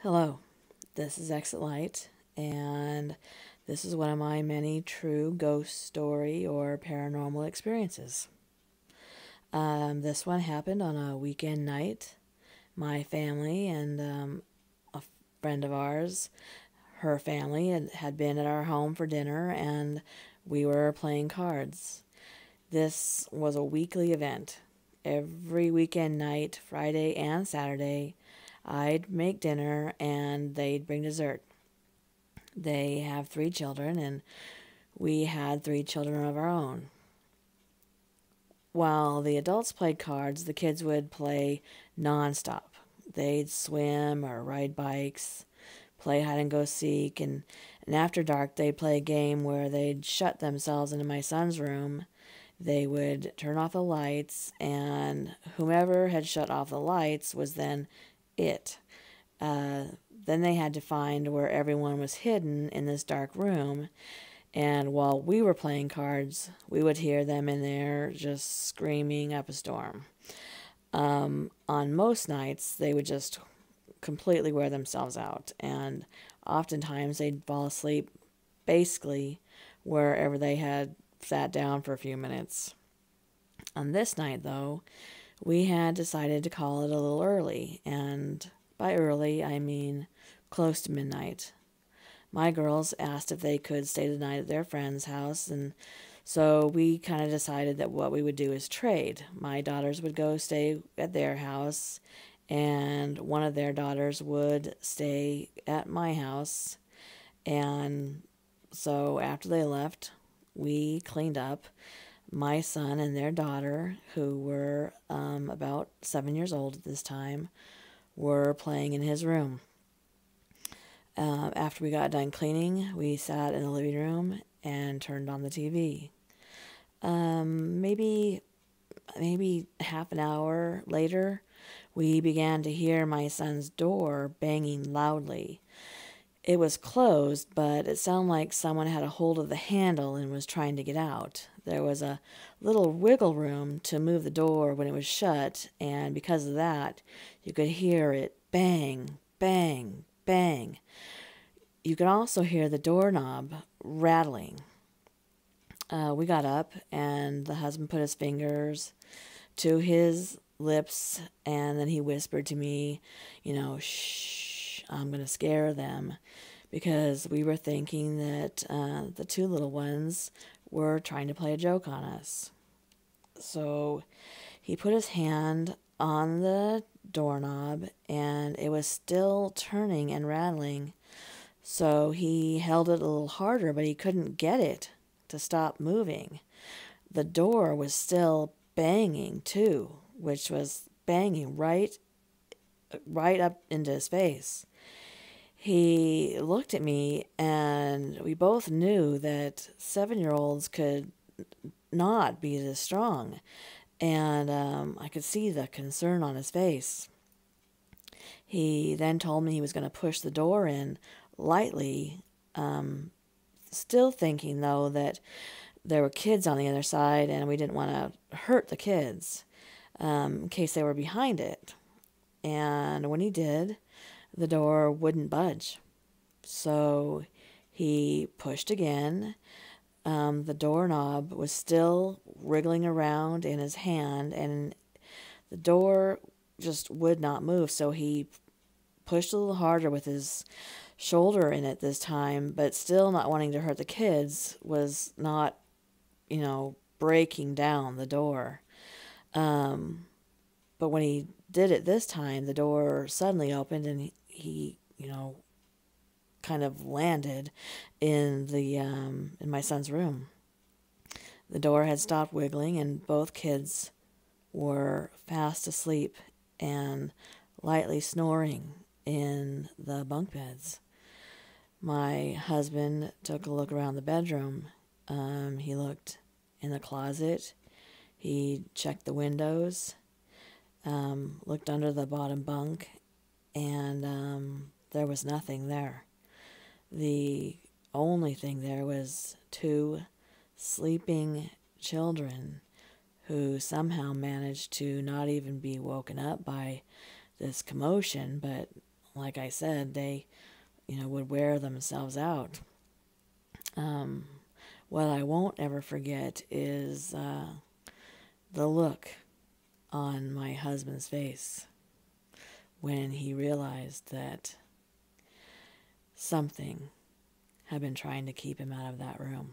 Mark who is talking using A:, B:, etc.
A: Hello, this is Exit Light, and this is one of my many true ghost story or paranormal experiences. This one happened on a weekend night. My family and a friend of ours, her family, had been at our home for dinner, and we were playing cards. This was a weekly event. Every weekend night, Friday and Saturday, I'd make dinner and they'd bring dessert. They have three children, and we had three children of our own. While the adults played cards, the kids would play nonstop. They'd swim or ride bikes, play hide and go seek, and after dark, they'd play a game where they'd shut themselves into my son's room. They would turn off the lights, and whomever had shut off the lights was then it. Uh, then they had to find where everyone was hidden in this dark room. And while we were playing cards, we would hear them in there just screaming up a storm. On most nights, they would just completely wear themselves out. And oftentimes, they'd fall asleep basically wherever they had sat down for a few minutes. On this night, though, we had decided to call it a little early. And by early, I mean close to midnight. My girls asked if they could stay the night at their friend's house, and so we kind of decided that what we would do is trade. My daughters would go stay at their house, and one of their daughters would stay at my house. And so after they left, we cleaned up. My son and their daughter, who were about 7 years old at this time, were playing in his room. After we got done cleaning, we sat in the living room and turned on the TV. Maybe half an hour later, we began to hear my son's door banging loudly. It was closed, but it sounded like someone had a hold of the handle and was trying to get out. There was a little wiggle room to move the door when it was shut, and because of that, you could hear it bang, bang, bang. You could also hear the doorknob rattling. We got up, and the husband put his fingers to his lips, and then he whispered to me, shh, I'm going to scare them, because we were thinking that the two little ones were trying to play a joke on us. So he put his hand on the doorknob, and it was still turning and rattling. So he held it a little harder, but he couldn't get it to stop moving. The door was still banging too, which was banging right up into his face. He looked at me, and we both knew that 7-year-olds could not be this strong. And I could see the concern on his face. He then told me he was going to push the door in lightly, still thinking, though, that there were kids on the other side and we didn't want to hurt the kids in case they were behind it. And when he did, the door wouldn't budge. So he pushed again. The doorknob was still wriggling around in his hand, and the door just would not move. So he pushed a little harder with his shoulder in it this time, but still not wanting to hurt the kids, was not, breaking down the door. But when he did it this time, the door suddenly opened, and he kind of landed in my son's room. The door had stopped wiggling, and both kids were fast asleep and lightly snoring in the bunk beds. My husband took a look around the bedroom. He looked in the closet. He checked the windows, looked under the bottom bunk, and there was nothing there. The only thing there was two sleeping children who somehow managed to not even be woken up by this commotion, but like I said, they, would wear themselves out. Um, what I won't ever forget is the look on my husband's face when he realized that something had been trying to keep him out of that room.